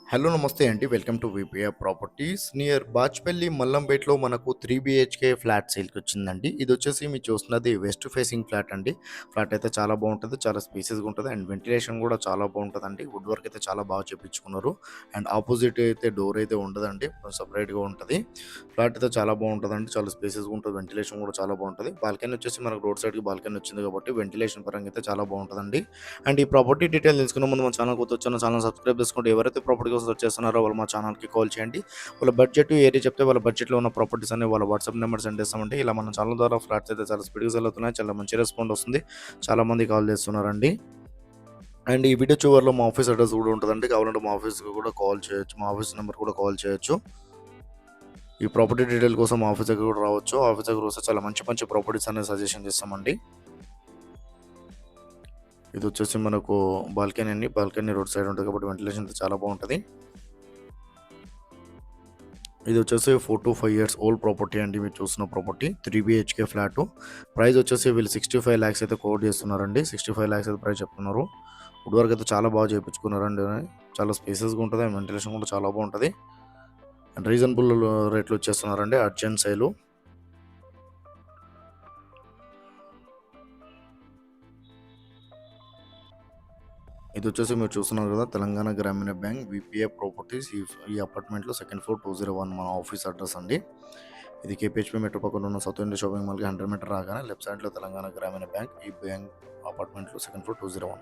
Hello నమస్తే అండి. Welcome to VPR properties near Bachupally మల్లంపేటలో మనకు 3 బీహెచ్‌కే ఫ్లాట్ సేల్‌కొచ్చిందండి. ఇదొచ్చేసి మీరు చూస్తున్నది వెస్ట్ ఫేసింగ్ ఫ్లాట్ అండి. ఫ్లాట్ అయితే చాలా బావుంటది. చాలా స్పేసియస్‌గా ఉంటది. అండ్ వెంటిలేషన్ గూడా చాలా బావుంటదండి. వుడ్ వర్క్ అయితే చాలా బాగా చేపించుకున్నారు. అండ్ ఆపోజిట్ అయితే డోర్ అయితే ఉండదండి. సెపరేట్‌గా ఉంటది. ఫ్లాట్ అయితే చాలా బావుంటదండి. చాలా స్పేసియస్‌గా ఉంటది. వెంటిలేషన్ గూడా చాలా బావుంటది. బాల్కనీ వచ్చేసి మనకు రోడ్ సైడ్‌కి బాల్కనీ వచ్చింది కాబట్టి వెంటిలేషన్ పరంగా అయితే చాలా బావుంటదండి. అండ్ ఈ ప్రాపర్టీ డీటెయిల్ తెలుసుకునే ముందు మన ఛానల్ కొత్త వచ్చిన ఛానల్ సబ్స్క్రైబ్ చేసుకోండి. ఎవరైతే ప్రాపర్టీ కోసం సెర్చ్ చేస్తున్నారో వాళ్ళు మా ఛానల్‌కి కాల్ చేయండి. వాళ్ళ బడ్జెట్ ఏరియా చెప్తే వాళ్ళ బడ్జెట్‌లో ఉన్న ప్రాపర్టీస్ అన్ని వాళ్ళ వాట్సాప్ నెంబర్ సెండ్ చేస్తామండి. ఇలా మన ఛానల్ ద్వారా ఫ్లాట్స్ అయితే చాలా స్పీడ్‌గా సెల్ అవుతున్నాయి. చాలా మంచి రెస్పాండ్ వస్తుంది. చాలామంది కాల్ చేస్తున్నారండి. అండ్ ఈ వీడియో చివరిలో మా ఆఫీస్ అడ్రస్ కూడా ఉంటదండి. కావాలంటే మా ఆఫీస్‌కి కూడా కాల్ చేయొచ్చు. మా ఆఫీస్ నెంబర్ కూడా కాల్ చేయొచ్చు. ఈ ప్రాపర్టీ డీటెయిల్ కోసం మా ఆఫీస్ దగ్గర కూడా రావచ్చు. ఆఫీస్ దగ్గర వస్తే చాలా మంచి మంచి ప్రాపర్టీస్ అనేది సజెషన్ చేస్తామండి. ఇదొచ్చేసి మనకు బాల్కనీ అండి. బాల్కనీ రోడ్ సైడ్ ఉంటది కాబట్టి వెంటిలేషన్ అయితే చాలా బావుంటది. ఇదొచ్చేసి 4-5 ఇయర్స్ ఓల్డ్ ప్రాపర్టీ అండి. మీరు చూస్తున్న ప్రాపర్టీ 3 బీహెచ్‌కే ఫ్లాటు. ప్రైస్ వచ్చేసి వీళ్ళు 65 లాక్స్ అయితే కోట్ చేస్తున్నారండి. 65 లాక్స్ అయితే ప్రైస్ చెప్తున్నారు. వుడ్ వర్క్ అయితే చాలా బాగా చేపించుకున్నారండి. చాలా స్పేసెస్‌గా ఉంటది. అండ్ వెంటిలేషన్ కూడా చాలా బావుంటది. అండ్ రీజనబుల్ రేట్‌లో ఇచ్చేస్తున్నారండి. అర్జెంట్ సేలు. ఇదొచ్చేసి మీరు చూస్తున్నారు కదా! తెలంగాణ గ్రామీణ బ్యాంక్ వీపీఐ ప్రాపర్టీస్ ఈ అపార్ట్మెంట్‌లో సెకండ్ ఫ్లోర్ 201 మన ఆఫీస్ అడ్రెస్ అండి. ఇది కేపీహెచ్‌పీ మెట్రో పక్కన ఉన్న సౌత్ ఇండియా షాపింగ్ మాల్‌కి 100 మీటర్ రాగానే లెఫ్ట్ సైడ్‌లో తెలంగాణ గ్రామీణ బ్యాంక్. ఈ బ్యాంక్ అపార్ట్మెంట్‌లో సెకండ్ ఫ్లోర్ 201.